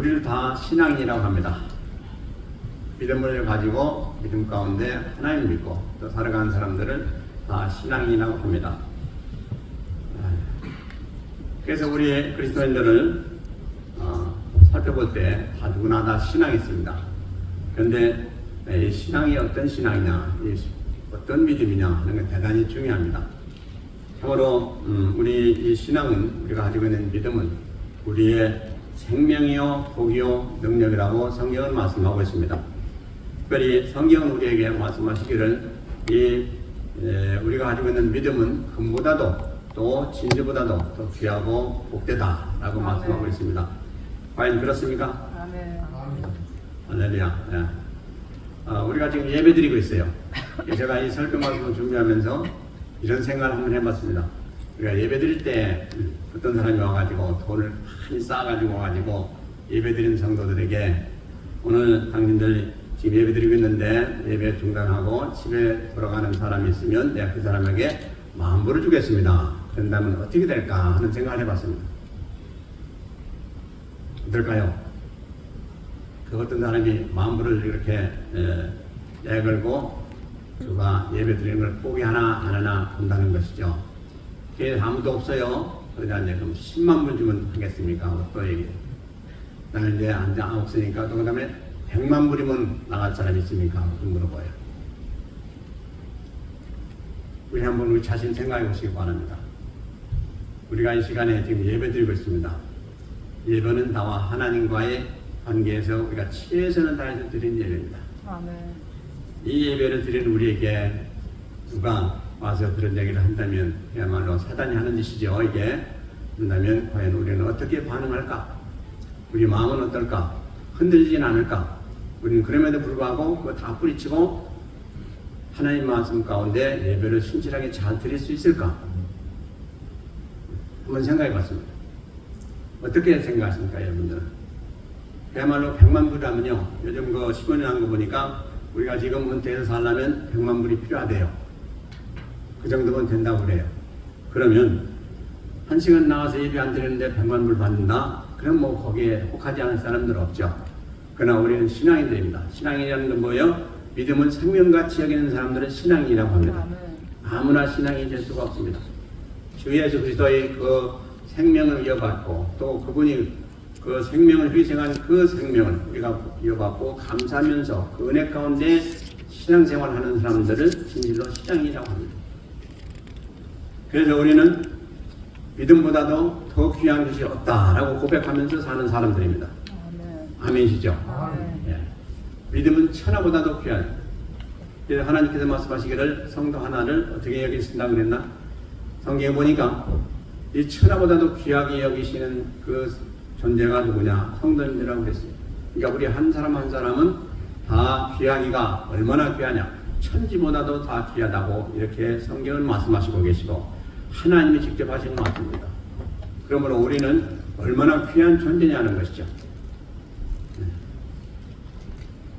우리를 다 신앙인이라고 합니다. 믿음을 가지고 믿음 가운데 하나님을 믿고 또 살아가는 사람들을 다 신앙인이라고 합니다. 그래서 우리 그리스도인들을 살펴볼 때 다 누구나 다 신앙이 있습니다. 그런데 이 신앙이 어떤 신앙이냐, 어떤 믿음이냐 하는 게 대단히 중요합니다. 참으로 우리 이 신앙은, 우리가 가지고 있는 믿음은 우리의 생명이요 복이요 능력이라고 성경은 말씀하고 있습니다. 특별히 성경은 우리에게 말씀하시기를 우리가 가지고 있는 믿음은 금보다도 또 진주보다도 더 귀하고 복되다라고 말씀하고 있습니다. 과연 그렇습니까? 아멘. 할렐루야. 예. 우리가 지금 예배 드리고 있어요. 제가 이 설교 말씀을 준비하면서 이런 생각을 한번 해봤습니다. 우리가 예배 드릴 때 어떤 사람이 와가지고 돈을 많이 쌓아가지고 와가지고 예배 드리는 성도들에게 오늘 당신들 지금 예배 드리고 있는데 예배 중단하고 집에 돌아가는 사람이 있으면 내가 그 사람에게 만불을 주겠습니다. 그런다면 어떻게 될까 하는 생각을 해봤습니다. 어떨까요? 그 어떤 사람이 만불을 이렇게 내걸고 그가 예배 드리는 걸 포기하나 안 하나 본다는 것이죠. 그래서 아무도 없어요. 그러자 이제 그럼 10만 불 주면 하겠습니까? 또 얘기해요. 나는 이제 앉아 없으니까 또 그 다음에 100만 불이면 나갈 사람이 있습니까? 물어봐요. 우리 한번 우리 자신 생각해 보시기 바랍니다. 우리가 이 시간에 지금 예배 드리고 있습니다. 예배는 나와 하나님과의 관계에서 우리가 최선을 다해서 드린 예배입니다. 아멘. 이 예배를 드리는 우리에게 누가 와서 그런 얘기를 한다면 그야말로 사단이 하는 짓이죠. 이게 한다면 과연 우리는 어떻게 반응할까? 우리 마음은 어떨까? 흔들리진 않을까? 우리는 그럼에도 불구하고 그거 다 뿌리치고 하나님 말씀 가운데 예배를 신실하게 잘 드릴 수 있을까? 한번 생각해 봤습니다. 어떻게 생각하십니까, 여러분들은? 그야말로 100만 불이라면요, 요즘 그 15년 한 거 보니까 우리가 지금 은퇴해서 살려면 100만 불이 필요하대요. 그 정도면 된다고 그래요. 그러면 한 시간 나와서 예배 안 드리는데 100만 불 받는다? 그럼 뭐 거기에 혹하지 않을 사람들 없죠. 그러나 우리는 신앙인들입니다. 신앙이라는 건 뭐예요? 믿음은 생명같이 여기는 사람들은 신앙이라고 합니다. 아무나 신앙이 될 수가 없습니다. 주 예수 그리스도의 그 생명을 이어받고 또 그분이 그 생명을 희생한 그 생명을 우리가 이어받고 감사하면서 그 은혜 가운데 신앙생활하는 사람들을 진실로 신앙이라고 합니다. 그래서 우리는 믿음보다도 더 귀한 것이 없다라고 고백하면서 사는 사람들입니다. 아멘이시죠? 예. 믿음은 천하보다도 귀한. 그래서 하나님께서 말씀하시기를 성도 하나를 어떻게 여기신다고 그랬나? 성경에 보니까 이 천하보다도 귀하게 여기시는 그 존재가 누구냐? 성도님들이라고 그랬어요. 그러니까 우리 한 사람 한 사람은 다 귀하기가 얼마나 귀하냐? 천지보다도 다 귀하다고 이렇게 성경을 말씀하시고 계시고 하나님이 직접 하신 말씀입니다. 그러므로 우리는 얼마나 귀한 존재냐는 것이죠.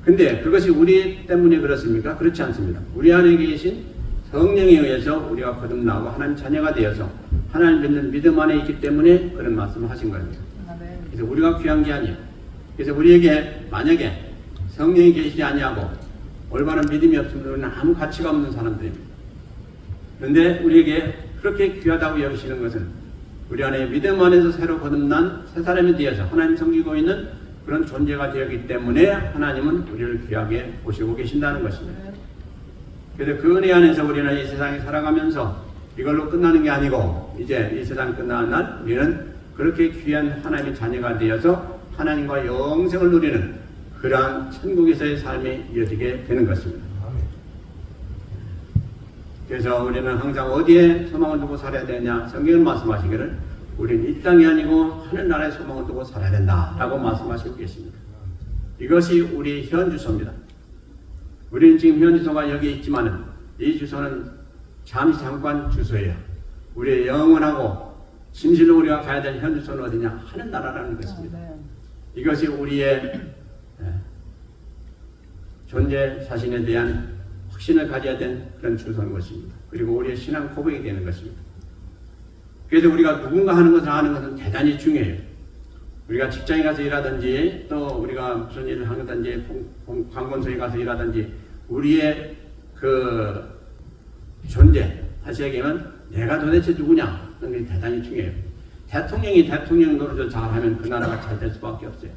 근데 그것이 우리 때문에 그렇습니까? 그렇지 않습니다. 우리 안에 계신 성령에 의해서 우리가 거듭나고 하나님 자녀가 되어서 하나님 믿는 믿음 안에 있기 때문에 그런 말씀을 하신 겁니다. 그래서 우리가 귀한 게 아니에요. 그래서 우리에게 만약에 성령이 계시지 아니하고 올바른 믿음이 없으면 우리는 아무 가치가 없는 사람들입니다. 그런데 우리에게 그렇게 귀하다고 여기시는 것은 우리 안에 믿음 안에서 새로 거듭난 새 사람이 되어서 하나님 섬기고 있는 그런 존재가 되었기 때문에 하나님은 우리를 귀하게 보시고 계신다는 것입니다. 그래서 그 은혜 안에서 우리는 이 세상에 살아가면서 이걸로 끝나는 게 아니고 이제 이 세상 끝나는 날 우리는 그렇게 귀한 하나님의 자녀가 되어서 하나님과 영생을 누리는 그러한 천국에서의 삶이 이어지게 되는 것입니다. 그래서 우리는 항상 어디에 소망을 두고 살아야 되냐? 성경은 말씀하시기를 우리는 이 땅이 아니고 하늘나라에 소망을 두고 살아야 된다라고 말씀하시고 계십니다. 이것이 우리 현 주소입니다. 우리는 지금 현 주소가 여기 있지만은 이 주소는 잠깐 주소예요. 우리의 영원하고 진실로 우리가 가야 될 현 주소는 어디냐? 하늘나라라는 것입니다. 이것이 우리의 존재 자신에 대한 확신을 가져야 되는 그런 주소인 것입니다. 그리고 우리의 신앙 고백이 되는 것입니다. 그래서 우리가 누군가 하는 것을 아는 것은 대단히 중요해요. 우리가 직장에 가서 일하든지 또 우리가 무슨 일을 하든지 관건소에 가서 일하든지 우리의 그 존재, 다시 얘기하면 내가 도대체 누구냐 하는 게 대단히 중요해요. 대통령이 대통령 노릇을 잘하면 그 나라가 잘 될 수밖에 없어요.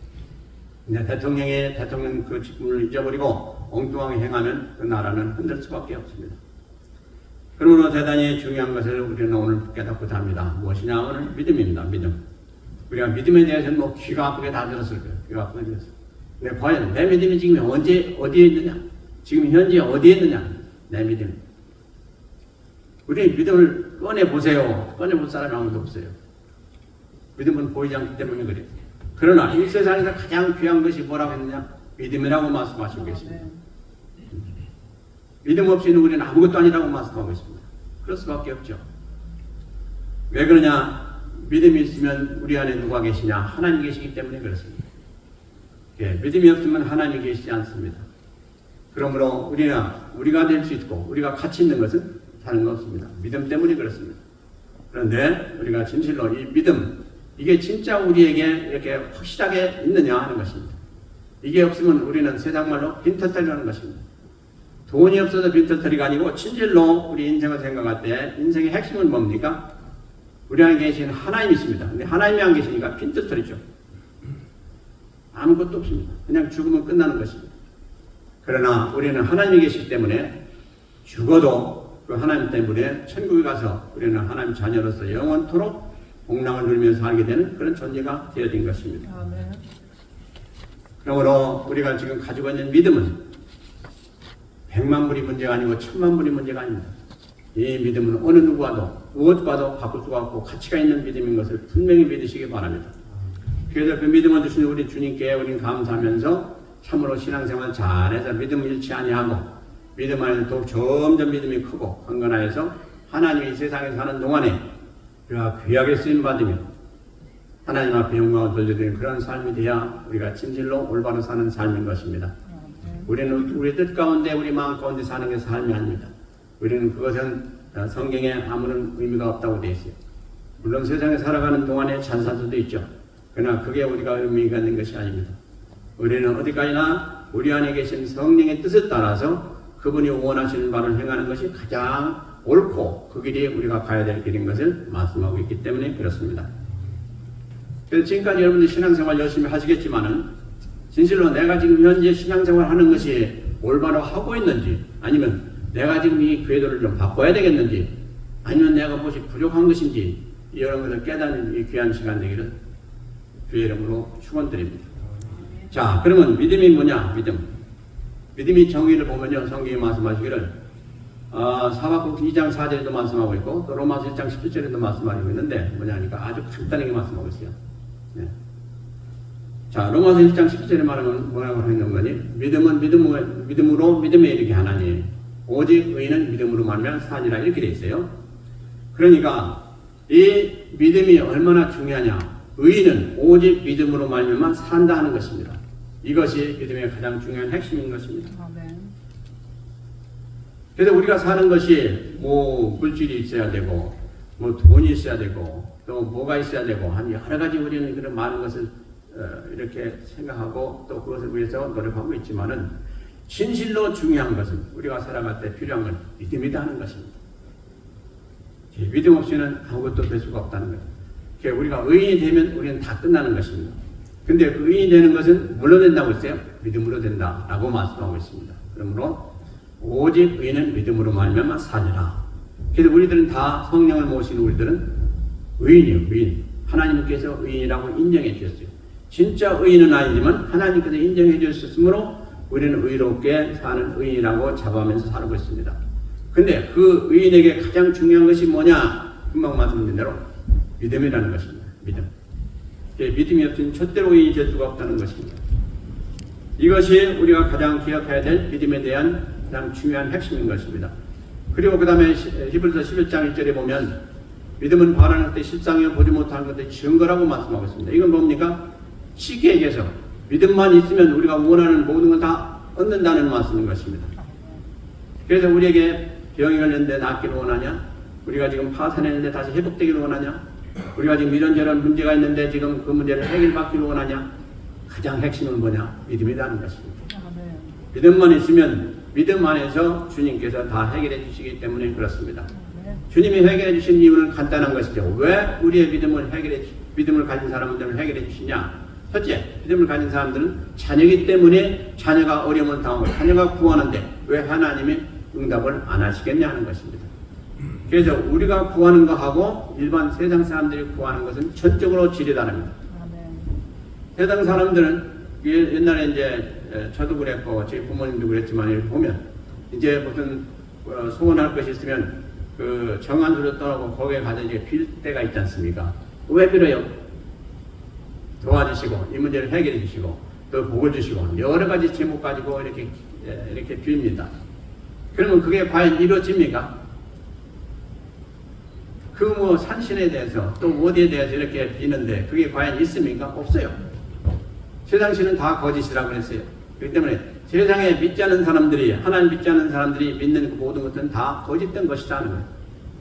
근데 대통령 그 직분을 잊어버리고 엉뚱하게 행하면 그 나라는 흔들 수밖에 없습니다. 그러므로 대단히 중요한 것을 우리는 오늘 깨닫고자 합니다. 무엇이냐? 오늘 믿음입니다. 믿음. 우리가 믿음에 대해서는 뭐 귀가 아프게 다 들었을 거예요. 귀가 아프게 들었어요. 근데 과연 내 믿음이 지금 어디에 있느냐? 지금 현재 어디에 있느냐? 내 믿음. 우리 믿음을 꺼내보세요. 꺼내볼 사람이 아무도 없어요. 믿음은 보이지 않기 때문에 그래요. 그러나 이 세상에서 가장 귀한 것이 뭐라고 했느냐? 믿음이라고 말씀하시고 계십니다. 믿음 없이는 우리는 아무것도 아니라고 말씀하고 있습니다. 그럴 수밖에 없죠. 왜 그러냐? 믿음이 있으면 우리 안에 누가 계시냐? 하나님 계시기 때문에 그렇습니다. 예, 믿음이 없으면 하나님이 계시지 않습니다. 그러므로 우리가 될 수 있고 우리가 가치 있는 것은 다른 거 없습니다. 믿음 때문에 그렇습니다. 그런데 우리가 진실로 이 믿음, 이게 진짜 우리에게 이렇게 확실하게 있느냐 하는 것입니다. 이게 없으면 우리는 세상 말로 빈털터리라는 것입니다. 돈이 없어서 빈털터리가 아니고 진실로 우리 인생을 생각할 때 인생의 핵심은 뭡니까? 우리 안에 계신 하나님이십니다. 근데 하나님이 안 계시니까 빈털터리죠. 아무것도 없습니다. 그냥 죽으면 끝나는 것입니다. 그러나 우리는 하나님이 계시기 때문에 죽어도 그 하나님 때문에 천국에 가서 우리는 하나님 자녀로서 영원토록 복락을 누리면서 살게 되는 그런 존재가 되어진 것입니다. 아멘. 그러므로 우리가 지금 가지고 있는 믿음은 100만 불이 문제가 아니고 1000만 불이 문제가 아닙니다. 이 믿음은 어느 누구와도 무엇과도 바꿀 수가 없고 가치가 있는 믿음인 것을 분명히 믿으시기 바랍니다. 그래서 그 믿음을 주신 우리 주님께 우리는 감사하면서 참으로 신앙생활 잘해서 믿음을 잃지 아니하고 믿음 안에서 또 점점 믿음이 크고 강건하여서 하나님이 이 세상에 사는 동안에 우리가 귀하게 쓰임받으며 하나님 앞에 영광을 돌려드리는 그런 삶이 되어야 우리가 진실로 올바로 사는 삶인 것입니다. 우리는 우리 뜻 가운데 우리 마음 가운데 사는 게 삶이 아닙니다. 우리는 그것은 성경에 아무런 의미가 없다고 되어 있어요. 물론 세상에 살아가는 동안에 잘 살 수도 있죠. 그러나 그게 우리가 의미가 있는 것이 아닙니다. 우리는 어디까지나 우리 안에 계신 성령의 뜻에 따라서 그분이 원하시는 바를 행하는 것이 가장 옳고 그 길이 우리가 가야 될 길인 것을 말씀하고 있기 때문에 그렇습니다. 그래서 지금까지 여러분들 신앙생활 열심히 하시겠지만은 진실로 내가 지금 현재 신앙생활 하는 것이 올바로 하고 있는지 아니면 내가 지금 이 궤도를 좀 바꿔야 되겠는지 아니면 내가 무엇이 부족한 것인지 이런 것을 깨닫는 이 귀한 시간 되기를 주의 이름으로 축원드립니다. 자, 그러면 믿음이 뭐냐? 믿음이 정의를 보면요, 성경이 말씀하시기를 사박국 2장 4절에도 말씀하고 있고 또 로마서 1장 17절에도 말씀하고 있는데 뭐냐니까 아주 간단하게 말씀하고 있어요. 네. 자, 로마서 1장 17절에 말하면 뭐라고 하는 거니? 믿음은 믿음으로 믿음에 이르게 하나니 오직 의인은 믿음으로 말면 사니라 이렇게 돼 있어요. 그러니까 이 믿음이 얼마나 중요하냐? 의인은 오직 믿음으로 말미암아 산다 하는 것입니다. 이것이 믿음의 가장 중요한 핵심인 것입니다. 아멘. 그래서 우리가 사는 것이 뭐 물질이 있어야 되고 뭐 돈이 있어야 되고 또 뭐가 있어야 되고 한 여러 가지 우리는 그런 많은 것을 이렇게 생각하고 또 그것을 위해서 노력하고 있지만은 진실로 중요한 것은 우리가 살아갈 때 필요한 건 믿음이다 하는 것입니다. 믿음 없이는 아무것도 될 수가 없다는 거예요. 우리가 의인이 되면 우리는 다 끝나는 것입니다. 근데 그 의인이 되는 것은 뭘로 된다고 했어요? 믿음으로 된다라고 말씀하고 있습니다. 그러므로 오직 의인은 믿음으로 말미암아 사니라. 그래서 우리들은 다 성령을 모시는 우리들은 의인이에요. 의인. 하나님께서 의인이라고 인정해 주셨어요. 진짜 의인은 아니지만 하나님께서 인정해 주셨으므로 우리는 의롭게 사는 의인이라고 자부하면서 살고 있습니다. 근데 그 의인에게 가장 중요한 것이 뭐냐? 금방 말씀드린 대로 믿음이라는 것입니다. 믿음이 없으면 절대로 의인이 될 수가 없다는 것입니다. 이것이 우리가 가장 기억해야 될 믿음에 대한 가장 중요한 핵심인 것입니다. 그리고 그 다음에 히브리서 11장 1절에 보면 믿음은 바라는 때 실상이요 보지 못하는 것의 증거라고 말씀하고 있습니다. 이건 뭡니까? 쉽게 얘기해서 믿음만 있으면 우리가 원하는 모든 걸 다 얻는다는 말씀인 것입니다. 그래서 우리에게 병이 걸렸는데 낫기를 원하냐? 우리가 지금 파산했는데 다시 회복되기를 원하냐? 우리가 지금 이런저런 문제가 있는데 지금 그 문제를 해결받기를 원하냐? 가장 핵심은 뭐냐? 믿음이라는 것입니다. 믿음만 있으면 믿음 안에서 주님께서 다 해결해 주시기 때문에 그렇습니다. 주님이 해결해 주신 이유는 간단한 것이죠. 왜 우리의 믿음을 가진 사람들은 해결해 주시냐? 첫째, 믿음을 가진 사람들은 자녀이기 때문에 자녀가 어려움을 당하고 자녀가 구하는데 왜 하나님이 응답을 안 하시겠냐 하는 것입니다. 그래서 우리가 구하는 거하고 일반 세상 사람들이 구하는 것은 전적으로 질이 다릅니다. 세상 사람들은 옛날에 이제 저도 그랬고 제 부모님도 그랬지만 이렇게 보면 이제 무슨 소원할 것이 있으면 그 정안수로 떠나고 거기에 가서 이제 빌 때가 있지 않습니까? 왜 빌어요? 도와주시고 이 문제를 해결해 주시고 또 복을 주시고 여러 가지 제목 가지고 이렇게 빕니다. 그러면 그게 과연 이루어집니까? 그 뭐 산신에 대해서 또 어디에 대해서 이렇게 비는데 그게 과연 있습니까? 없어요. 세상 신은 다 거짓이라고 했어요. 그렇기 때문에 세상에 믿지 않는 사람들이 하나님 믿지 않는 사람들이 믿는 그 모든 것들은 다 거짓된 것이라는 거예요.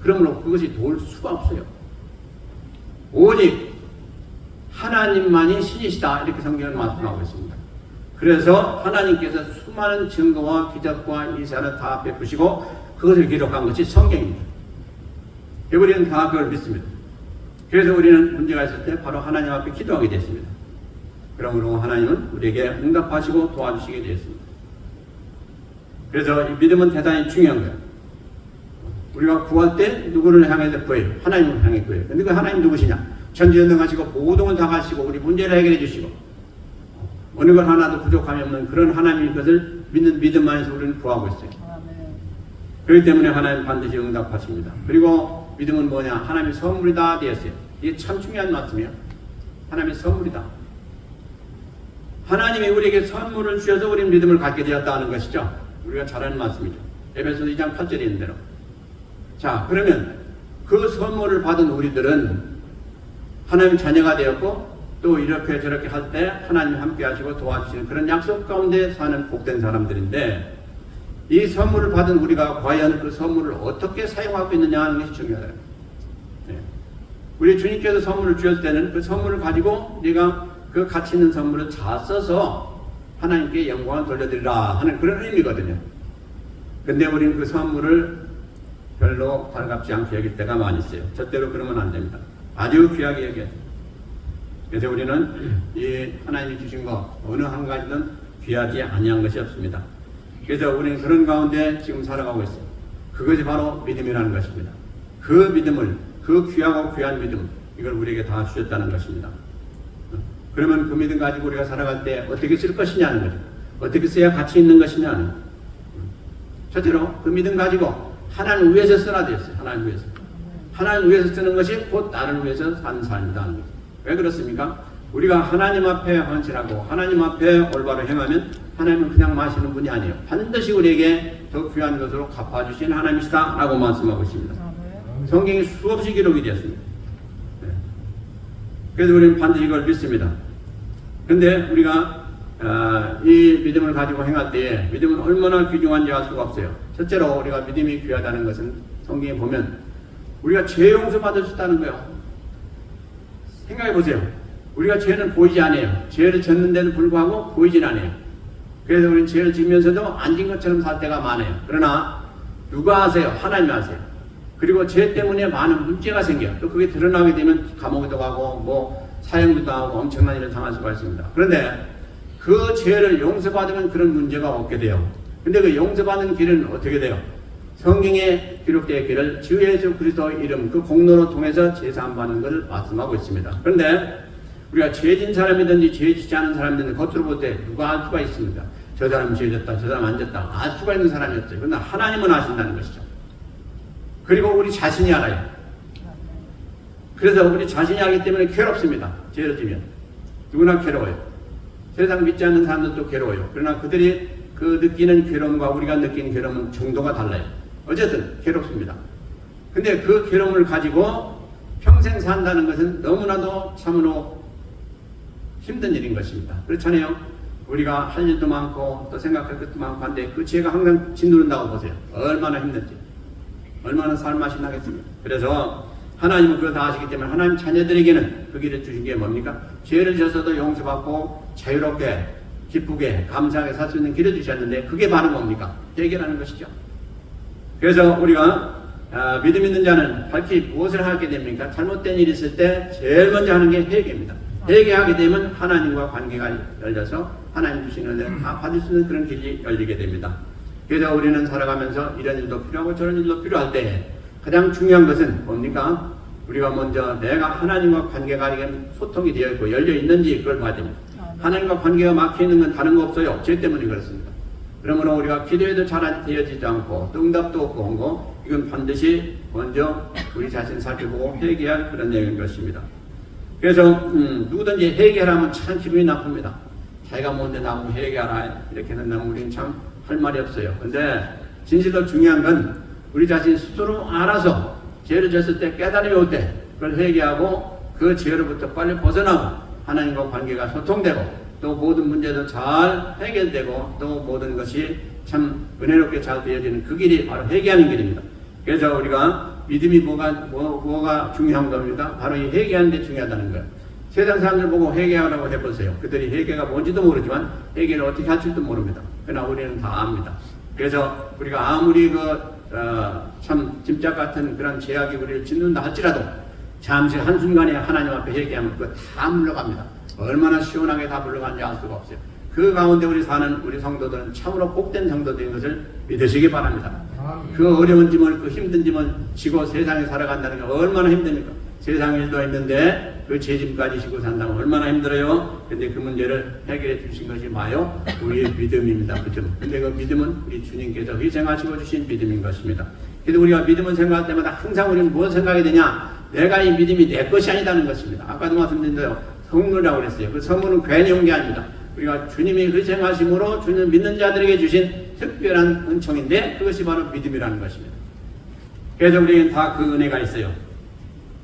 그러므로 그것이 도울 수가 없어요. 오직 하나님만이 신이시다 이렇게 성경은 말씀하고 있습니다. 그래서 하나님께서 수많은 증거와 기적과 이사를 다 베푸시고 그것을 기록한 것이 성경입니다. 우리는 다 그걸 믿습니다. 그래서 우리는 문제가 있을 때 바로 하나님 앞에 기도하게 됐습니다. 그러므로 하나님은 우리에게 응답하시고 도와주시게 되었습니다. 그래서 이 믿음은 대단히 중요한 거예요. 우리가 구할 때 누구를 향해서 구해요? 하나님을 향해 구해요. 근데 그 하나님 누구시냐? 전지전능하시고 모든 걸 다 가시고 우리 문제를 해결해 주시고 어느 것 하나도 부족함이 없는 그런 하나님의 것을 믿는 믿음 안에서 우리는 구하고 있어요. 그렇기 때문에 하나님 반드시 응답하십니다. 그리고 믿음은 뭐냐? 하나님의 선물이다 되었어요. 이게 참 중요한 말씀이에요. 하나님의 선물이다. 하나님이 우리에게 선물을 주셔서 우리는 믿음을 갖게 되었다는 것이죠. 우리가 잘 아는 말씀이죠. 에베소서 2장 8절에 있는 대로. 자, 그러면 그 선물을 받은 우리들은 하나님 자녀가 되었고 또 이렇게 저렇게 할 때 하나님 함께 하시고 도와주시는 그런 약속 가운데 사는 복된 사람들인데 이 선물을 받은 우리가 과연 그 선물을 어떻게 사용하고 있느냐 하는 것이 중요해요. 네. 우리 주님께서 선물을 주셨을 때는 그 선물을 가지고 우리가 그 가치 있는 선물을 잘 써서 하나님께 영광을 돌려드리라 하는 그런 의미거든요. 근데 우리는 그 선물을 별로 달갑지 않게 여길 때가 많이 있어요. 절대로 그러면 안 됩니다. 아주 귀하게 여겨야 돼요. 그래서 우리는 이 하나님이 주신 것 어느 한 가지든 귀하지 아니한 것이 없습니다. 그래서 우리는 그런 가운데 지금 살아가고 있어요. 그것이 바로 믿음이라는 것입니다. 그 믿음을, 그 귀하고 귀한 믿음, 이걸 우리에게 다 주셨다는 것입니다. 그러면 그 믿음 가지고 우리가 살아갈 때 어떻게 쓸 것이냐는 거죠. 어떻게 써야 가치 있는 것이냐는. 첫째로 그 믿음 가지고 하나님 위해서 써야 되었어요. 하나님 위해서. 하나님 위해서 쓰는 것이 곧 나를 위해서 사는 삶이다. 왜 그렇습니까? 우리가 하나님 앞에 헌신하고 하나님 앞에 올바로 행하면 하나님은 그냥 마시는 분이 아니에요. 반드시 우리에게 더 귀한 것으로 갚아주신 하나님이시다 라고 말씀하고 있습니다. 성경에 수없이 기록이 되었습니다. 네. 그래서 우리는 반드시 이걸 믿습니다. 근데 우리가 이 믿음을 가지고 행할 때에 믿음은 얼마나 귀중한지 알 수가 없어요. 첫째로 우리가 믿음이 귀하다는 것은 성경에 보면 우리가 죄 용서 받을 수 있다는 거예요. 생각해 보세요. 우리가 죄는 보이지 않아요. 죄를 졌는데도 불구하고 보이진 않아요. 그래서 우리는 죄를 지면서도 안 진 것처럼 살 때가 많아요. 그러나 누가 아세요? 하나님이 아세요. 그리고 죄 때문에 많은 문제가 생겨요. 또 그게 드러나게 되면 감옥에도 가고 뭐 사형도 당하고 엄청난 일을 당할 수가 있습니다. 그런데 그 죄를 용서받으면 그런 문제가 없게 돼요. 근데 그 용서받는 길은 어떻게 돼요? 성경에 기록된 길을 주 예수 그리스도의 이름 그 공로로 통해서 제사함 받는 것을 말씀하고 있습니다. 그런데 우리가 죄진 사람이든지 죄지지 않은 사람이든지 겉으로 볼 때 누가 알 수가 있습니다. 저 사람은 죄졌다, 저 사람 안 졌다 알 수가 있는 사람이 없어요. 그러나 하나님은 아신다는 것이죠. 그리고 우리 자신이 알아요. 그래서 우리 자신이 알기 때문에 괴롭습니다. 죄를 지면 누구나 괴로워요. 세상 믿지 않는 사람들도 괴로워요. 그러나 그들이 그 느끼는 괴로움과 우리가 느끼는 괴로움은 정도가 달라요. 어쨌든 괴롭습니다. 근데 그 괴로움을 가지고 평생 산다는 것은 너무나도 참으로 힘든 일인 것입니다. 그렇잖아요. 우리가 할 일도 많고 또 생각할 것도 많고 한데 그 죄가 항상 짓누른다고 보세요. 얼마나 힘든지. 얼마나 살맛이 나겠습니까? 그래서 하나님은 그거 다 아시기 때문에 하나님 자녀들에게는 그 길을 주신 게 뭡니까? 죄를 졌어도 용서받고 자유롭게 기쁘게 감사하게 살 수 있는 길을 주셨는데 그게 바로 뭡니까? 회개라는 것이죠. 그래서 우리가 믿음 있는 자는 밝히 무엇을 하게 됩니까? 잘못된 일이 있을 때 제일 먼저 하는 게 회개입니다. 회개하게 되면 하나님과 관계가 열려서 하나님 주시는 은혜를 다 받을 수 있는 그런 길이 열리게 됩니다. 그래서 우리는 살아가면서 이런 일도 필요하고 저런 일도 필요할 때 가장 중요한 것은 뭡니까? 우리가 먼저 내가 하나님과 관계가 소통이 되어 있고 열려 있는지 그걸 봐야 됩니다. 하나님과 관계가 막혀 있는 건 다른 거 없어요. 죄 때문에 그렇습니다. 그러므로 우리가 기도해도 잘 되어지지 않고 또 응답도 없고 한 거, 이건 반드시 먼저 우리 자신 살펴보고 회개할 그런 내용인 것입니다. 그래서 누구든지 회개하라면 참 기분이 나쁩니다. 자기가 뭔데 나보고 회개하라 이렇게 된다면 우리는 참 할 말이 없어요. 근데 진실로 중요한 건 우리 자신 스스로 알아서 죄를 졌을 때 깨달음이 올 때 그걸 회개하고 그 죄로부터 빨리 벗어나고 하나님과 관계가 소통되고 또 모든 문제도 잘 해결되고 또 모든 것이 참 은혜롭게 잘 되어지는 그 길이 바로 회개하는 길입니다. 그래서 우리가 믿음이 뭐가 중요한 겁니까? 바로 이 회개하는 게 중요하다는 거예요. 세상 사람들 보고 회개하라고 해보세요. 그들이 회개가 뭔지도 모르지만 회개를 어떻게 할 줄도 모릅니다. 그러나 우리는 다 압니다. 그래서 우리가 아무리 참 짐작 같은 그런 죄악이 우리를 짓는다 할지라도 잠시 한순간에 하나님 앞에 회개하면 그거 다 물러갑니다. 얼마나 시원하게 다 물러가는지 알 수가 없어요. 그 가운데 우리 사는 우리 성도들은 참으로 복된 성도들인 것을 믿으시기 바랍니다. 그 어려운 짐을 그 힘든 짐을 지고 세상에 살아간다는 게 얼마나 힘듭니까? 세상 일도 있는데 그 죄짐까지 지고 산다면 얼마나 힘들어요? 근데 그 문제를 해결해 주신 것이 뭐요? 우리의 믿음입니다. 믿음. 근데 그 믿음은 우리 주님께서 희생하시고 주신 믿음인 것입니다. 그래서 우리가 믿음을 생각할 때마다 항상 우리는 무엇 생각이 되냐? 내가 이 믿음이 내 것이 아니다는 것입니다. 아까도 말씀드렸는데요. 선물이라고 그랬어요. 그 선물은 괜히 온 게 아닙니다. 우리가 주님이 희생하심으로 주님 믿는 자들에게 주신 특별한 은총인데 그것이 바로 믿음이라는 것입니다. 그래서 우리는 다 그 은혜가 있어요.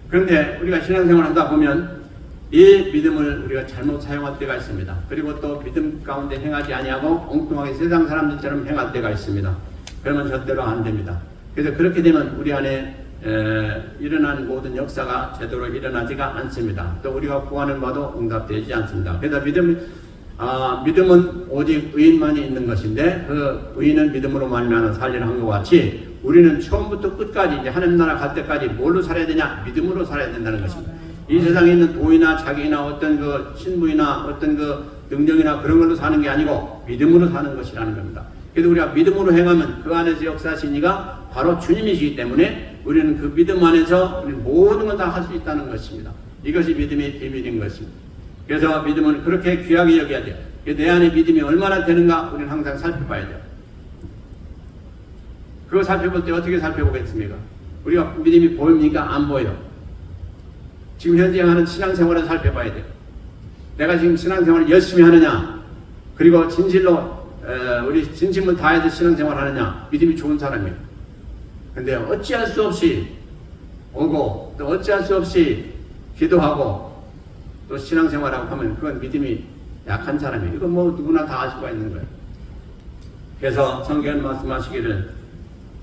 그런데 우리가 신앙생활을 하다 보면 이 믿음을 우리가 잘못 사용할 때가 있습니다. 그리고 또 믿음 가운데 행하지 아니하고 엉뚱하게 세상 사람들처럼 행할 때가 있습니다. 그러면 절대로 안 됩니다. 그래서 그렇게 되면 우리 안에 일어난 모든 역사가 제대로 일어나지가 않습니다. 또 우리가 구하는 바도 응답되지 않습니다. 그래서 믿음은 오직 의인만이 있는 것인데 그 의인은 믿음으로 말미암아 살리라 한 것 같이 우리는 처음부터 끝까지 이제 하나님 나라 갈 때까지 뭘로 살아야 되냐? 믿음으로 살아야 된다는 것입니다. 이 세상에 있는 돈이나 자기나 어떤 그 신분이나 어떤 그 능력이나 그런 걸로 사는 게 아니고 믿음으로 사는 것이라는 겁니다. 그래서 우리가 믿음으로 행하면 그 안에서 역사하신 이가 바로 주님이시기 때문에 우리는 그 믿음 안에서 우리는 모든 걸 다 할 수 있다는 것입니다. 이것이 믿음의 비밀인 것입니다. 그래서 믿음은 그렇게 귀하게 여겨야 돼요. 내 안에 믿음이 얼마나 되는가 우리는 항상 살펴봐야 돼요. 그거 살펴볼 때 어떻게 살펴보겠습니까? 우리가 믿음이 보입니까? 안 보여요. 지금 현재 하는 신앙생활을 살펴봐야 돼요. 내가 지금 신앙생활을 열심히 하느냐, 그리고 진실로 우리 진심을 다해서 신앙생활 하느냐, 믿음이 좋은 사람이에요. 근데 어찌할 수 없이 오고 또 어찌할 수 없이 기도하고 또 신앙생활하고 하면 그건 믿음이 약한 사람이에요. 이건 뭐 누구나 다 알 수가 있는 거예요. 그래서 성경은 말씀하시기를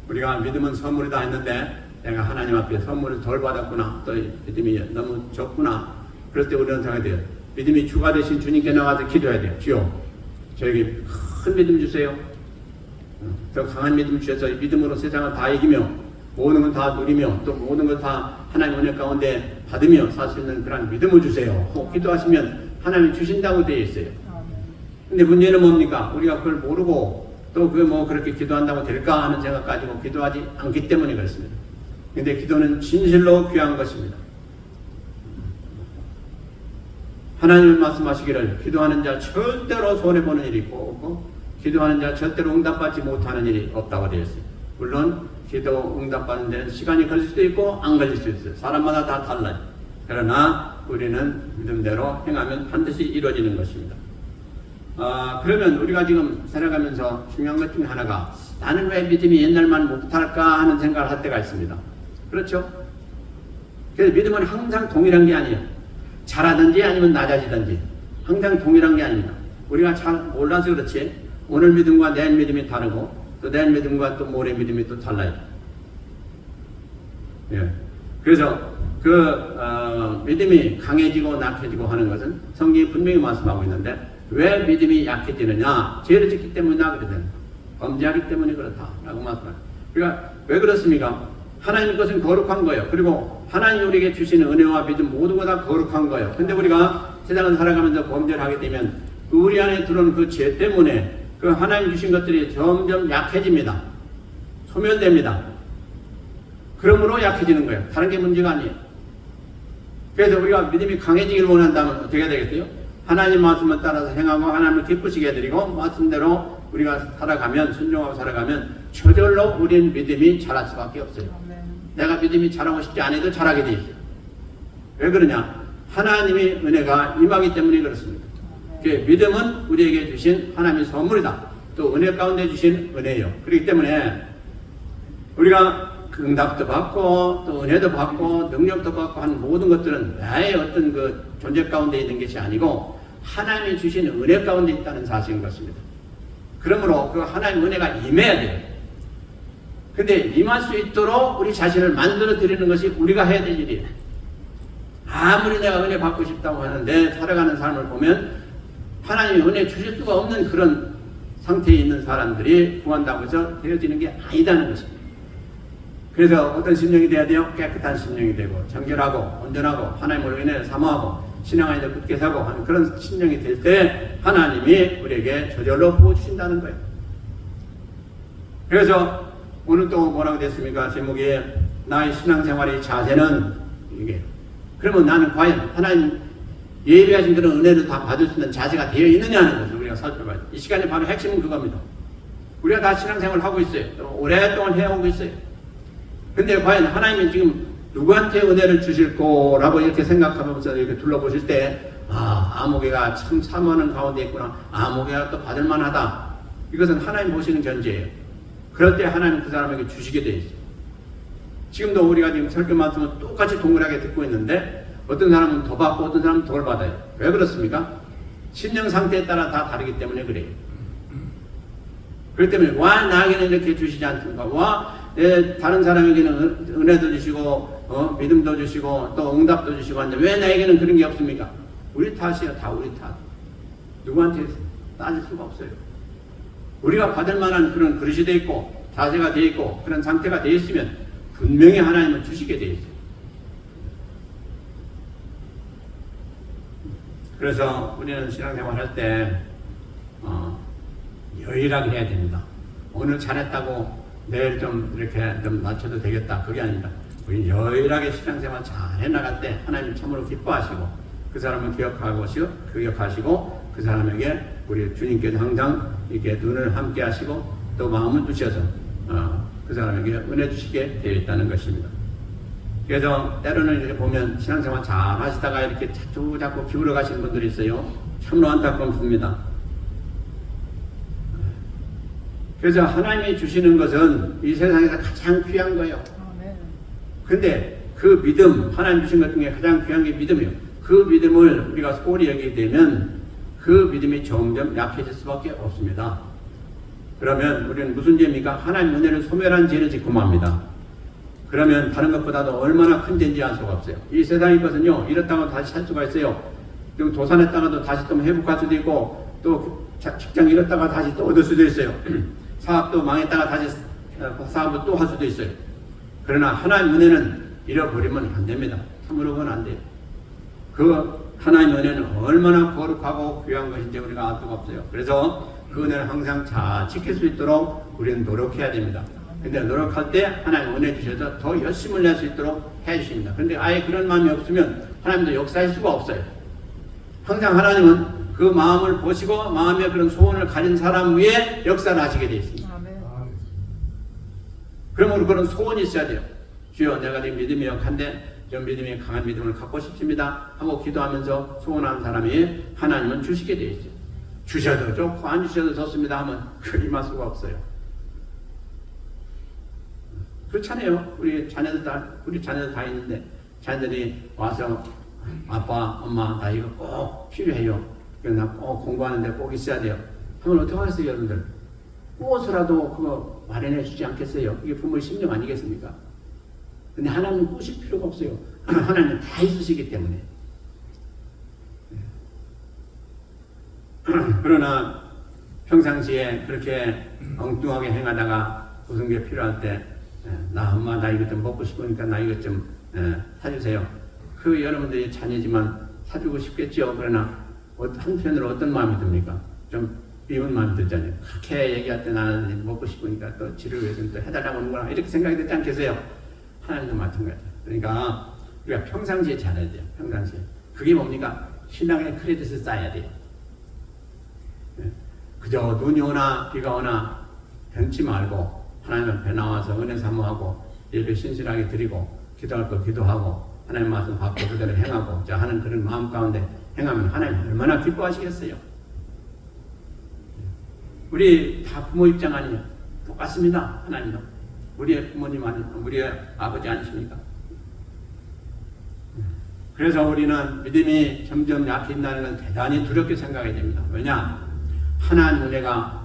우리가 믿음은 선물이다 했는데 내가 하나님 앞에 선물을 덜 받았구나, 또 믿음이 너무 적구나, 그럴 때 우리는 생각해야 돼요. 믿음이 주가 되신 주님께 나가서 기도해야 돼요. 주여 저에게 큰 믿음 주세요. 더 강한 믿음 주셔서 믿음으로 세상을 다 이기며 모든 걸 다 누리며 또 모든 걸 다 하나님 은혜 가운데 받으며 살 수 있는 그런 믿음을 주세요. 꼭 기도하시면 하나님이 주신다고 되어 있어요. 근데 문제는 뭡니까? 우리가 그걸 모르고 또 그 뭐 그렇게 기도한다고 될까 하는 생각 가지고 기도하지 않기 때문에 그렇습니다. 근데 기도는 진실로 귀한 것입니다. 하나님은 말씀하시기를 기도하는 자 절대로 손해보는 일이 없고 기도하는 자 절대로 응답받지 못하는 일이 없다고 되어 있어요. 물론 기도 응답받는 데는 시간이 걸릴 수도 있고 안 걸릴 수도 있어요. 사람마다 다 달라요. 그러나 우리는 믿음대로 행하면 반드시 이루어지는 것입니다. 그러면 우리가 지금 살아가면서 중요한 것 중에 하나가 나는 왜 믿음이 옛날만 못할까 하는 생각을 할 때가 있습니다. 그렇죠? 그래서 믿음은 항상 동일한 게 아니에요. 잘하든지 아니면 낮아지든지 항상 동일한 게 아닙니다. 우리가 잘 몰라서 그렇지 오늘 믿음과 내일 믿음이 다르고 또 내일 믿음과 또 모레 믿음이 또 달라요. 예. 그래서 믿음이 강해지고 약해지고 하는 것은 성경이 분명히 말씀하고 있는데 왜 믿음이 약해지느냐? 죄를 짓기 때문이다 그러잖아요. 범죄하기 때문에 그렇다라고 말씀합니다. 그러니까 왜 그렇습니까? 하나님 것은 거룩한 거예요. 그리고 하나님 우리에게 주시는 은혜와 믿음 모두가 다 거룩한 거예요. 근데 우리가 세상을 살아가면서 범죄를 하게 되면 우리 안에 들어오는 그 죄 때문에 그 하나님 주신 것들이 점점 약해집니다. 소멸됩니다. 그러므로 약해지는 거예요. 다른 게 문제가 아니에요. 그래서 우리가 믿음이 강해지기를 원한다면 어떻게 해야 되겠어요? 하나님 말씀을 따라서 행하고 하나님을 기쁘시게 해드리고 말씀대로 우리가 살아가면 순종하고 살아가면 저절로 우리는 믿음이 자랄 수밖에 없어요. 내가 믿음이 자라고 싶지 않아도 자라게 돼 있어요. 왜 그러냐? 하나님의 은혜가 임하기 때문에 그렇습니다. 믿음은 우리에게 주신 하나님의 선물이다. 또 은혜 가운데 주신 은혜예요. 그렇기 때문에 우리가 응답도 받고 또 은혜도 받고 능력도 받고 하는 모든 것들은 나의 어떤 그 존재 가운데 있는 것이 아니고 하나님이 주신 은혜 가운데 있다는 사실인 것입니다. 그러므로 그 하나님 은혜가 임해야 돼요. 근데 임할 수 있도록 우리 자신을 만들어 드리는 것이 우리가 해야 될 일이에요. 아무리 내가 은혜 받고 싶다고 하는데 살아가는 삶을 보면 하나님이 은혜 주실 수가 없는 그런 상태에 있는 사람들이 구한다고 해서 되어지는 게 아니다는 것입니다. 그래서 어떤 심령이 돼야 돼요? 깨끗한 심령이 되고 정결하고 온전하고 하나님으로 인해 사모하고 신앙 안에서 굳게 사고 하는 그런 심령이 될 때 하나님이 우리에게 저절로 부어주신다는 거예요. 그래서 오늘 또 뭐라고 됐습니까? 제목에 나의 신앙생활의 자세는 이게 그러면 나는 과연 하나님 예비하신 그런 은혜를 다 받을 수 있는 자세가 되어 있느냐는 것을 우리가 살펴봐야 돼요. 이 시간에 바로 핵심은 그겁니다. 우리가 다 신앙생활을 하고 있어요. 오랫동안 해오고 있어요. 근데 과연 하나님이 지금 누구한테 은혜를 주실 거라고 이렇게 생각하면서 이렇게 둘러보실 때 아무개가 참 사모하는 가운데 있구나. 아무개가 또 받을 만하다. 이것은 하나님 보시는 견제예요. 그럴 때 하나님 그 사람에게 주시게 돼 있어요. 지금도 우리가 지금 설교 말씀을 똑같이 동일하게 듣고 있는데 어떤 사람은 더 받고 어떤 사람은 덜 받아요. 왜 그렇습니까? 심령 상태에 따라 다 다르기 때문에 그래요. 그렇기 때문에 와 나에게는 이렇게 주시지 않습니까? 와 다른 사람에게는 은혜도 주시고 믿음도 주시고 또 응답도 주시고 하는데 왜 나에게는 그런 게 없습니까? 우리 탓이야. 다 우리 탓. 누구한테 따질 수가 없어요. 우리가 받을 만한 그런 그릇이 돼 있고 자세가 돼 있고 그런 상태가 돼 있으면 분명히 하나님은 주시게 돼 있어요. 그래서 우리는 신앙생활 할 때 여일하게 해야 됩니다. 오늘 잘했다고 내일 좀 이렇게 좀 낮춰도 되겠다. 그게 아닙니다. 우리 여일하게 신앙생활 잘 해나갈 때 하나님 참으로 기뻐하시고 그 사람을 기억하시고 그 사람에게 우리 주님께서 항상 이렇게 눈을 함께 하시고 또 마음을 두셔서 그 사람에게 은혜 주시게 되어 있다는 것입니다. 그래서 때로는 이렇게 보면 신앙생활 잘 하시다가 이렇게 자꾸 기울어 가시는 분들이 있어요. 참으로 안타깝습니다. 그래서 하나님이 주시는 것은 이 세상에서 가장 귀한 거예요. 근데 그 믿음, 하나님 주신 것 중에 가장 귀한 게 믿음이에요. 그 믿음을 우리가 소홀히 여기게 되면 그 믿음이 점점 약해질 수밖에 없습니다. 그러면 우리는 무슨 죄입니까? 하나님 은혜를 소멸한 죄를 짓고 맙니다. 그러면 다른 것보다도 얼마나 큰 죄인지 알 수가 없어요. 이 세상의 것은요, 이렇다고 다시 살 수가 있어요. 그리고 도산했다가도 다시 또 회복할 수도 있고, 또 직장 잃었다가 다시 또 얻을 수도 있어요. 사업도 망했다가 다시 사업을 또 할 수도 있어요. 그러나 하나님 은혜는 잃어버리면 안 됩니다. 참으로 그건 안 돼요. 그 하나님 은혜는 얼마나 거룩하고 귀한 것인지 우리가 알 수가 없어요. 그래서 그 은혜를 항상 잘 지킬 수 있도록 우리는 노력해야 됩니다. 근데 노력할 때 하나님 은혜 주셔서 더 열심을 낼 수 있도록 해주십니다. 근데 아예 그런 마음이 없으면 하나님도 역사할 수가 없어요. 항상 하나님은 그 마음을 보시고 마음의 그런 소원을 가진 사람 위에 역사를 하시게 되어 있습니다. 그러므로 그런 소원이 있어야 돼요. 주여 내가 네 믿음이 약한데 저 믿음이 강한 믿음을 갖고 싶습니다 하고 기도하면서 소원하는 사람이 하나님은 주시게 되어 있어요. 주셔도 좋고 안 주셔도 좋습니다 하면 그 임할 수가 없어요. 그렇잖아요. 우리 자녀들 다 있는데 자녀들이 와서 아빠, 엄마 나 이거 꼭 필요해요. 나 꼭 공부하는데 꼭 있어야 돼요. 하면 어떻게 하겠어요, 여러분들? 무엇이라도 그거 마련해 주지 않겠어요? 이게 부모의 심령 아니겠습니까? 근데 하나님은 꾸실 필요가 없어요. 하나님은 다 있으시기 때문에. 그러나 평상시에 그렇게 엉뚱하게 행하다가 무슨 게 필요할 때 나 엄마 나 이것 좀 먹고 싶으니까 나 이것 좀 사주세요. 그 여러분들이 자녀지만 사주고 싶겠죠. 그러나 한편으로 어떤 마음이 듭니까? 좀 미운 마음이 들잖아요. 그렇게 얘기할 때 나는 먹고 싶으니까 또 지를 위해서 또 해달라고 하는구나 이렇게 생각이 들지 않겠어요? 하나님도 마찬가지예요. 그러니까 우리가 평상시에 잘해야 돼요. 평상시에. 그게 뭡니까? 신앙의 크레딧을 쌓아야 돼요. 그저 눈이 오나 비가 오나 변치 말고 하나님 앞에 나와서 은혜 사모하고 예배 신실하게 드리고 기도할 거 기도하고 하나님 말씀 받고 그대로 행하고 자 하는 그런 마음 가운데 행하면 하나님 얼마나 기뻐하시겠어요. 우리 다 부모 입장 아니에요. 똑같습니다. 하나님도 우리의 부모님 우리의 아버지 아니십니까? 그래서 우리는 믿음이 점점 약해진다는 건 대단히 두렵게 생각해야 됩니다. 왜냐? 하나님 은혜가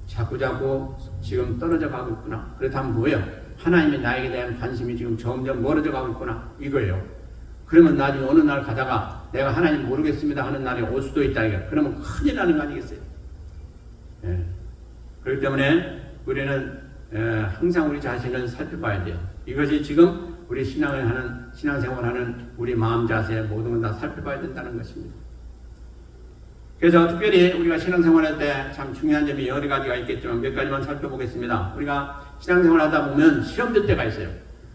자꾸자꾸 지금 떨어져 가고 있구나. 그렇다면 뭐예요? 하나님이 나에게 대한 관심이 지금 점점 멀어져 가고 있구나. 이거예요. 그러면 나중에 어느 날 가다가 내가 하나님 모르겠습니다 하는 날이 올 수도 있다. 그러면 큰일 나는 거 아니겠어요? 예. 그렇기 때문에 우리는 항상 우리 자신을 살펴봐야 돼요. 이것이 지금 우리 신앙생활하는 우리 마음 자세 모든 걸 다 살펴봐야 된다는 것입니다. 그래서 특별히 우리가 신앙생활할 때 참 중요한 점이 여러 가지가 있겠지만 몇 가지만 살펴보겠습니다. 우리가 신앙생활 하다 보면 시험될 때가 있어요.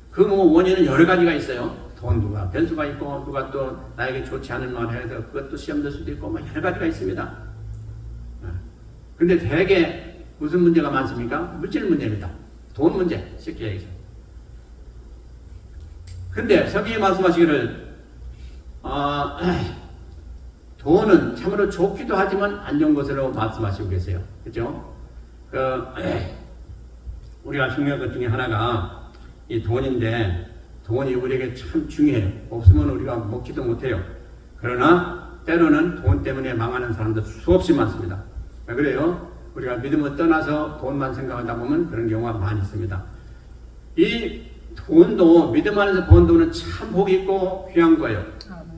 그 원인은 여러 가지가 있어요. 돈 누가 변수가 있고 누가 또 나에게 좋지 않은 말을 해서 그것도 시험될 수도 있고 여러 가지가 있습니다. 근데 대개 무슨 문제가 많습니까? 물질 문제입니다. 돈 문제, 쉽게 얘기해서. 근데 성경이 말씀하시기를 돈은 참으로 좋기도 하지만 안 좋은 것으로 말씀하시고 계세요. 그렇죠? 우리가 중요한 것 중에 하나가 이 돈인데 돈이 우리에게 참 중요해요. 없으면 우리가 먹지도 못해요. 그러나 때로는 돈 때문에 망하는 사람도 수없이 많습니다. 왜 그래요? 우리가 믿음을 떠나서 돈만 생각하다 보면 그런 경우가 많이 있습니다. 이 돈도 믿음 안에서 번 돈은 참 복이 있고 귀한 거예요.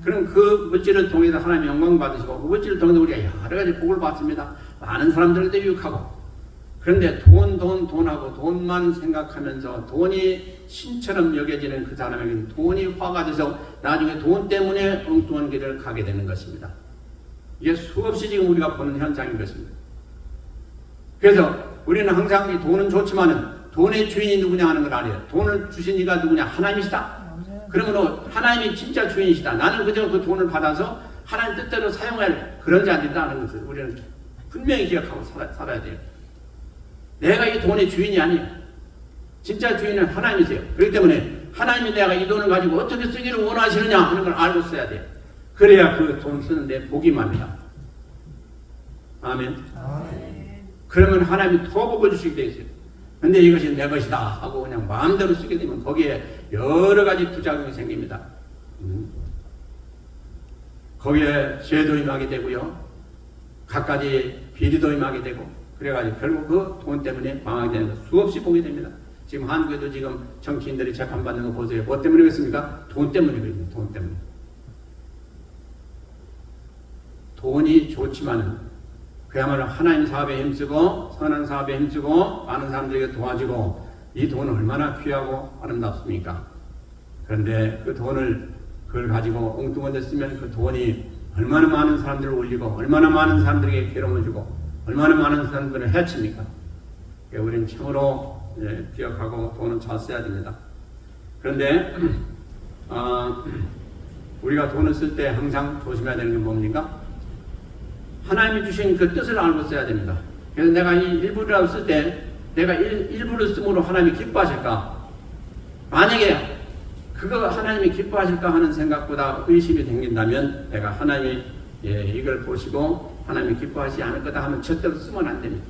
그럼 그 물질을 통해서 하나님 영광 받으시고 그 물질을 통해서 우리가 여러 가지 복을 받습니다. 많은 사람들한테 유익하고. 그런데 돈하고 돈만 생각하면서 돈이 신처럼 여겨지는 그 사람에게는 돈이 화가 돼서 나중에 돈 때문에 엉뚱한 길을 가게 되는 것입니다. 이게 수없이 지금 우리가 보는 현상인 것입니다. 그래서 우리는 항상 이 돈은 좋지만은 돈의 주인이 누구냐 하는 걸 알아요. 돈을 주신 이가 누구냐? 하나님이시다. 그러므로 하나님이 진짜 주인이시다. 나는 그저 그 돈을 받아서 하나님 뜻대로 사용할 그런 자들이다 하는 것을 우리는 분명히 기억하고 살아야 돼요. 내가 이 돈의 주인이 아니에요. 진짜 주인은 하나님이세요. 그렇기 때문에 하나님이 내가 이 돈을 가지고 어떻게 쓰기를 원하시느냐 하는 걸 알고 써야 돼요. 그래야 그 돈 쓰는 데 복이 맙니다. 아멘. 그러면 하나님이 더 복을 주시게 되어 있어요. 근데 이것이 내 것이다 하고 그냥 마음대로 쓰게 되면 거기에 여러 가지 부작용이 생깁니다. 거기에 죄도 임하게 되고요. 갖가지 비리도 임하게 되고 그래가지고 결국 그 돈 때문에 망하게 되는 거 수없이 보게 됩니다. 지금 한국에도 지금 정치인들이 재판받는 거 보세요. 뭐 때문에 그렇습니까? 돈 때문에 그래요. 돈 때문에. 돈이 좋지만은 그야말로 하나님 사업에 힘쓰고 선한 사업에 힘쓰고 많은 사람들에게 도와주고 이 돈은 얼마나 귀하고 아름답습니까? 그런데 그 돈을 그걸 가지고 엉뚱한 데 쓰면 그 돈이 얼마나 많은 사람들을 올리고 얼마나 많은 사람들에게 괴로움을 주고 얼마나 많은 사람들을 해칩니까? 우리는 참으로 기억하고 돈은 잘 써야 됩니다. 그런데 우리가 돈을 쓸 때 항상 조심해야 되는 게 뭡니까? 하나님이 주신 그 뜻을 알고 써야 됩니다. 그래서 내가 이 일부라고 쓸 때 내가 일부를 쓰므로 하나님이 기뻐하실까? 만약에 그거 하나님이 기뻐하실까 하는 생각보다 의심이 생긴다면 내가 하나님이 이걸 보시고 하나님이 기뻐하지 않을 거다 하면 절대로 쓰면 안 됩니다.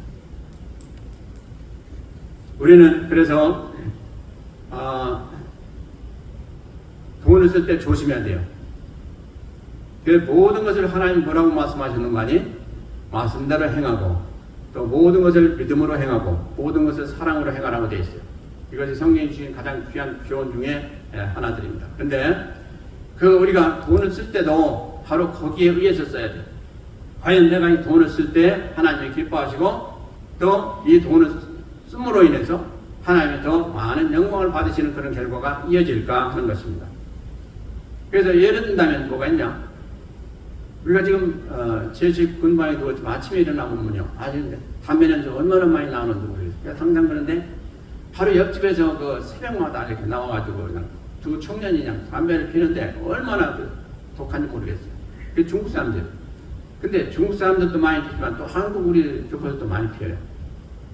우리는 그래서 돈을 쓸 때 조심해야 돼요. 그 모든 것을 하나님 뭐라고 말씀하시는 거 아니? 말씀대로 행하고 또 모든 것을 믿음으로 행하고 모든 것을 사랑으로 행하라고 되어 있어요. 이것이 성경이 주신 가장 귀한 교훈 중에 하나들입니다. 근데 그 우리가 돈을 쓸 때도 바로 거기에 의해서 써야 돼요. 과연 내가 이 돈을 쓸 때 하나님이 기뻐하시고 또 이 돈을 씀으로 인해서 하나님이 더 많은 영광을 받으시는 그런 결과가 이어질까 하는 것입니다. 그래서 예를 든다면 뭐가 있냐? 우리가 지금 제 집 근방에 두었지만 아침에 일어나 보면요, 아주 담배 냄새 얼마나 많이 나오는지 모르겠어요. 항상 그런데 바로 옆집에서 그 새벽마다 이렇게 나와가지고 그냥 두 청년이 그냥 담배를 피는데 얼마나 독한지 모르겠어요. 그게 중국 사람들. 근데 중국 사람들도 많이 피지만 또 한국 우리 쪽에서도 많이 피워요.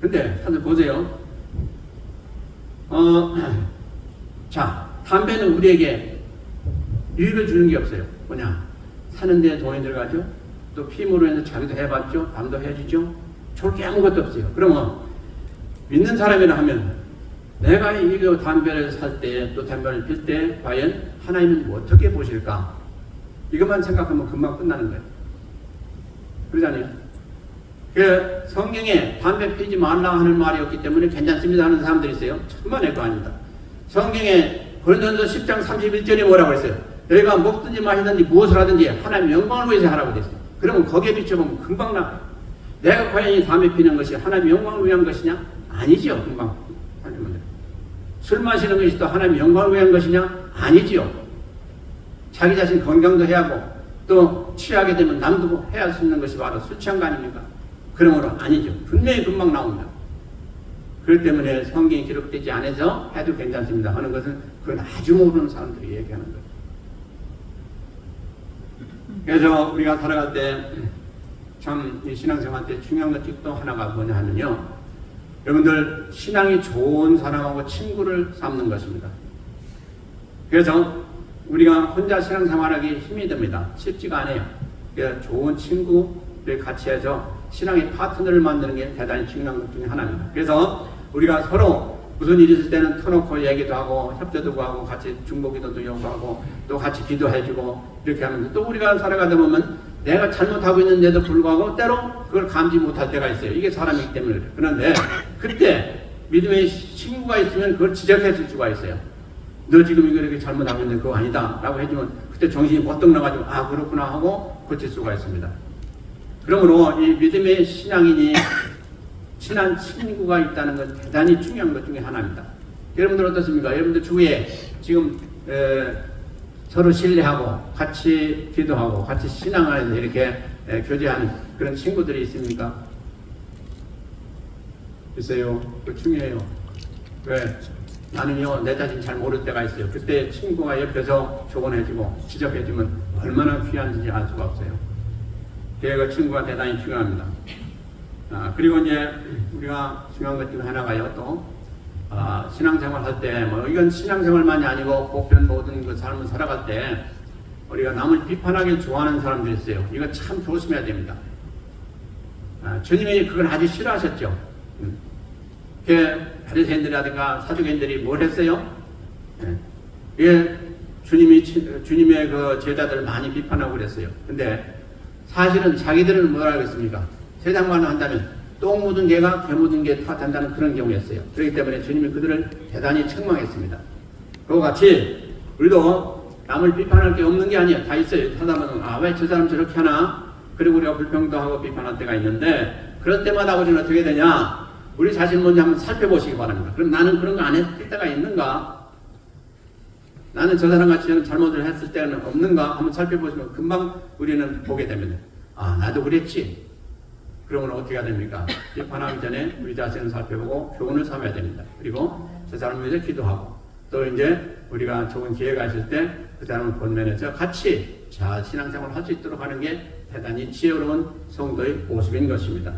근데 다들 보세요. 자, 담배는 우리에게 유익을 주는 게 없어요. 뭐냐? 사는데 돈이 들어가죠. 또 피임으로 해서 자기도 해봤죠. 남도 해주죠. 좋을 게 아무것도 없어요. 그러면 믿는 사람이라 하면 내가 이거 담배를 살 때 또 담배를 필 때 과연 하나님은 어떻게 보실까? 이것만 생각하면 금방 끝나는 거예요. 그러잖아요. 그 성경에 담배 피지 말라 하는 말이 없기 때문에 괜찮습니다 하는 사람들이 있어요. 천만의 거 아닙니다. 성경에 고린도전서 10장 31절에 뭐라고 했어요? 너희가 먹든지 마시든지 무엇을 하든지 하나님 영광을 위해서 하라고 됐어요. 그러면 거기에 비춰보면 금방 나와요. 내가 과연 이 담배 피는 것이 하나님 영광을 위한 것이냐? 아니지요. 금방. 술 마시는 것이 또 하나님 영광을 위한 것이냐? 아니지요. 자기 자신 건강도 해야 하고 또 취하게 되면 남도 해야 할 수 있는 것이 바로 술 취한 거 아닙니까? 그러므로 아니죠. 분명히 금방 나옵니다. 그렇기 때문에 성경이 기록되지 않아서 해도 괜찮습니다 하는 것은 그건 아주 모르는 사람들이 얘기하는 거예요. 그래서 우리가 살아갈 때 참 신앙생활 때 중요한 것 또 하나가 뭐냐 하면요, 여러분들 신앙이 좋은 사람하고 친구를 삼는 것입니다. 그래서 우리가 혼자 신앙생활하기 힘이 듭니다. 쉽지가 않아요. 그래서 좋은 친구를 같이 해서 신앙의 파트너를 만드는 게 대단히 중요한 것 중에 하나입니다. 그래서 우리가 서로 무슨 일이 있을 때는 터놓고 얘기도 하고 협조도 구하고 같이 중보기도도 요구하고 또 같이 기도해주고 이렇게 하면서 또 우리가 살아가다 보면 내가 잘못하고 있는데도 불구하고 때로 그걸 감지 못할 때가 있어요. 이게 사람이기 때문에 그래요. 그런데 그때 믿음의 친구가 있으면 그걸 지적해 줄 수가 있어요. 너 지금 이렇게 잘못하고 있는데 그거 아니다 라고 해주면 그때 정신이 버뜩 나가지고 아 그렇구나 하고 고칠 수가 있습니다. 그러므로 이 믿음의 신앙인이 친한 친구가 있다는 건 대단히 중요한 것 중에 하나입니다. 여러분들 어떻습니까? 여러분들 주위에 지금 서로 신뢰하고 같이 기도하고 같이 신앙 안에서 이렇게 교제하는 그런 친구들이 있습니까? 글쎄요. 그거 중요해요. 왜? 나는요 내 자신 잘 모를 때가 있어요. 그때 친구가 옆에서 조언해주고 지적해주면 얼마나 귀한지 알 수가 없어요. 그 친구가 대단히 중요합니다. 그리고 이제 우리가 중요한 것 중 하나가요. 또 신앙생활 할 때 뭐 이건 신앙생활만이 아니고 보편 모든 그 삶을 살아갈 때 우리가 남을 비판하길 좋아하는 사람들이 있어요. 이거 참 조심해야 됩니다. 주님이 그걸 아주 싫어하셨죠. 바리새인들이라든가 사두개인들이 뭘 했어요? 예, 주님의 그 제자들을 많이 비판하고 그랬어요. 근데 사실은 자기들은 뭐라고 했습니까? 세상만을 한다면 똥 묻은 개가 개 묻은 개 탓한다는 그런 경우였어요. 그렇기 때문에 주님이 그들을 대단히 책망했습니다. 그와 같이 우리도 남을 비판할 게 없는 게 아니에요. 다 있어요. 하다 보면 왜 저 사람 저렇게 하나? 그리고 우리가 불평도 하고 비판할 때가 있는데 그럴 때마다 우리는 어떻게 되냐? 우리 자신 먼저 한번 살펴보시기 바랍니다. 그럼 나는 그런 거 안 했을 때가 있는가? 나는 저 사람같이 잘못을 했을 때는 없는가? 한번 살펴보시면 금방 우리는 보게 됩니다. 나도 그랬지. 그러면 어떻게 해야 됩니까? 비판하기 전에 우리 자신을 살펴보고 교훈을 삼아야 됩니다. 그리고 저 사람을 위해서 기도하고 또 이제 우리가 좋은 기회가 있을 때 그 사람을 본면에서 같이 잘 신앙생활을 할 수 있도록 하는 게 대단히 지혜로운 성도의 모습인 것입니다.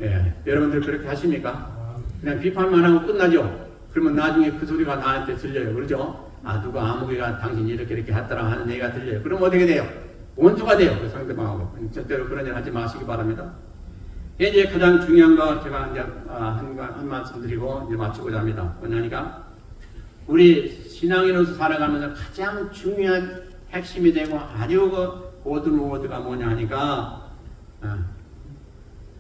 예, 여러분들 그렇게 하십니까? 그냥 비판만 하고 끝나죠? 그러면 나중에 그 소리가 나한테 들려요. 그러죠? 누가 아무개가 당신이 이렇게 했더라 하는 얘기가 들려요. 그럼 어떻게 돼요? 원수가 돼요. 그 상대방하고. 절대로 그런 일 하지 마시기 바랍니다. 이제 가장 중요한 거 제가 이제 한 말씀 드리고 이제 마치고자 합니다. 뭐냐니까 우리 신앙인으로서 살아가면서 가장 중요한 핵심이 되고 아주 그 고든 워드가 뭐냐 하니까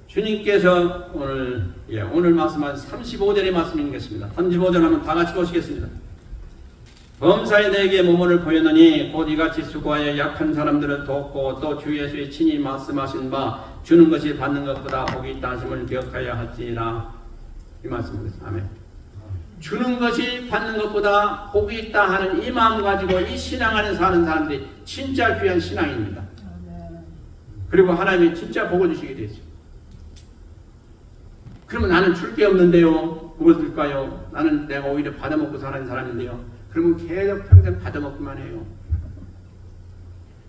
주님께서 오늘 말씀한 35절의 말씀인 것입니다. 35절 한번 다 같이 보시겠습니다. 범사에 내게 모모를 보였느니 곧 이같이 수고하여 약한 사람들을 돕고 또 주 예수의 친히 말씀하신 바 주는 것이 받는 것보다 복이 있다 하심을 기억하여 할지라. 이 말씀입니다. 아멘. 주는 것이 받는 것보다 복이 있다 하는 이 마음 가지고 이 신앙 안에 사는 사람들이 진짜 귀한 신앙입니다. 그리고 하나님이 진짜 복을 주시게 되죠. 그러면 나는 줄 게 없는데요. 뭘 줄까요? 나는 내가 오히려 받아먹고 사는 사람인데요. 그러면 계속 평생 받아먹기만 해요.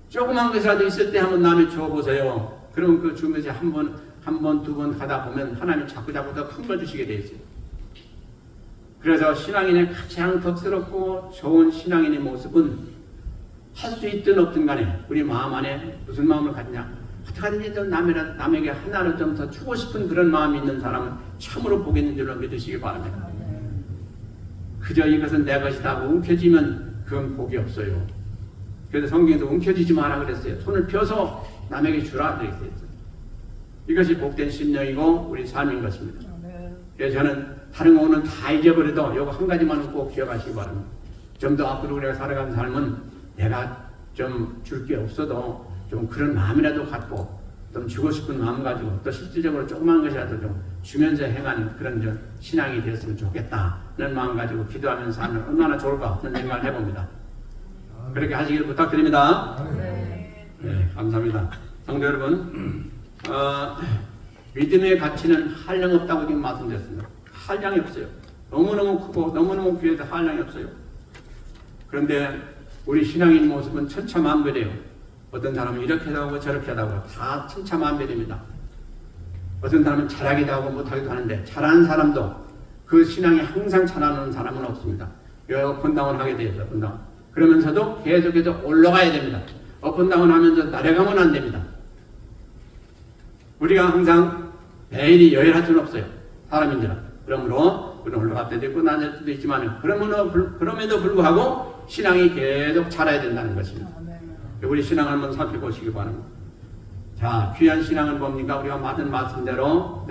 조그만 것이라도 있을 때 한번 남에 줘보세요. 그러면 그 주면서 한 번, 두 번 가다 보면 하나님이 자꾸 더 큰 걸 주시게 돼 있어요. 그래서 신앙인의 가장 덕스럽고 좋은 신앙인의 모습은 할 수 있든 없든 간에 우리 마음 안에 무슨 마음을 갖냐? 어떻게든지 좀 남에게 하나를 좀 더 주고 싶은 그런 마음이 있는 사람은 참으로 복 있는 줄로 믿으시기 바랍니다. 그저 이것은 내 것이다 하고 움켜쥐면 그건 복이 없어요. 그래서 성경에도 움켜쥐지 마라 그랬어요. 손을 펴서 남에게 주라 그랬어요. 이것이 복된 심령이고 우리 삶인 것입니다. 그래서 저는 다른 거는 다 잊어버려도 이거 한 가지만은 꼭 기억하시기 바랍니다. 좀 더 앞으로 우리가 살아가는 삶은 내가 좀 줄 게 없어도 좀 그런 마음이라도 갖고 좀 주고 싶은 마음 가지고 또 실질적으로 조그만 것이라도 좀 주면서 행하는 그런 좀 신앙이 되었으면 좋겠다는 마음 가지고 기도하면서 하면 얼마나 좋을까 하는 생각을 해봅니다. 그렇게 하시길 부탁드립니다. 네, 감사합니다. 성도 여러분, 믿음의 가치는 한량없다고 지금 말씀드렸습니다. 한량이 없어요. 너무너무 크고 너무너무 귀해서 한량이 없어요. 그런데 우리 신앙인 모습은 천차만별이에요. 어떤 사람은 이렇게 하고 저렇게 하고 다 천차만별입니다. 어떤 사람은 잘하기도 하고 못하기도 하는데 잘하는 사람도 그 신앙이 항상 잘하는 사람은 없습니다. 업앤다운 하게 돼요. 업앤다운. 그러면서도 계속해서 올라가야 됩니다. 업앤다운 하면서 내려가면 안 됩니다. 우리가 항상 매일이 여행할 수는 없어요. 사람인지라. 그러므로 우리는 올라갈 때도 있고 낮을 때도 있지만 그럼에도 불구하고 신앙이 계속 자라야 된다는 것입니다. 우리 신앙을 한번 살펴보시기 바랍니다. 자, 귀한 신앙은 뭡니까? 우리가 받은 말씀대로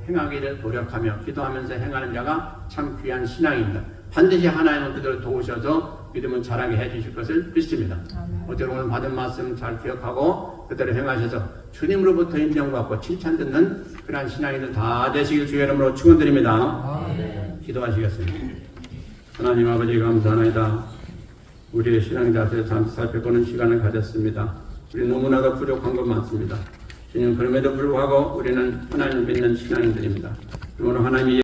행하기를 노력하며 기도하면서 행하는 자가 참 귀한 신앙입니다. 반드시 하나님은 그들을 도우셔서 믿음을 자라게 해주실 것을 믿습니다. 어제로 오늘 받은 말씀 잘 기억하고 그대로 행하셔서 주님으로부터 인정받고 칭찬 듣는 그러한 신앙인들 다 되시길 주의 이름으로 축원드립니다. 기도하시겠습니다. 하나님 아버지 감사합니다. 우리의 신앙 자세를 잠시 살펴보는 시간을 가졌습니다. 우리 너무나도 부족한 것 많습니다. 주님, 그럼에도 불구하고 우리는 하나님을 믿는 신앙인들입니다. 그러므로 하나님이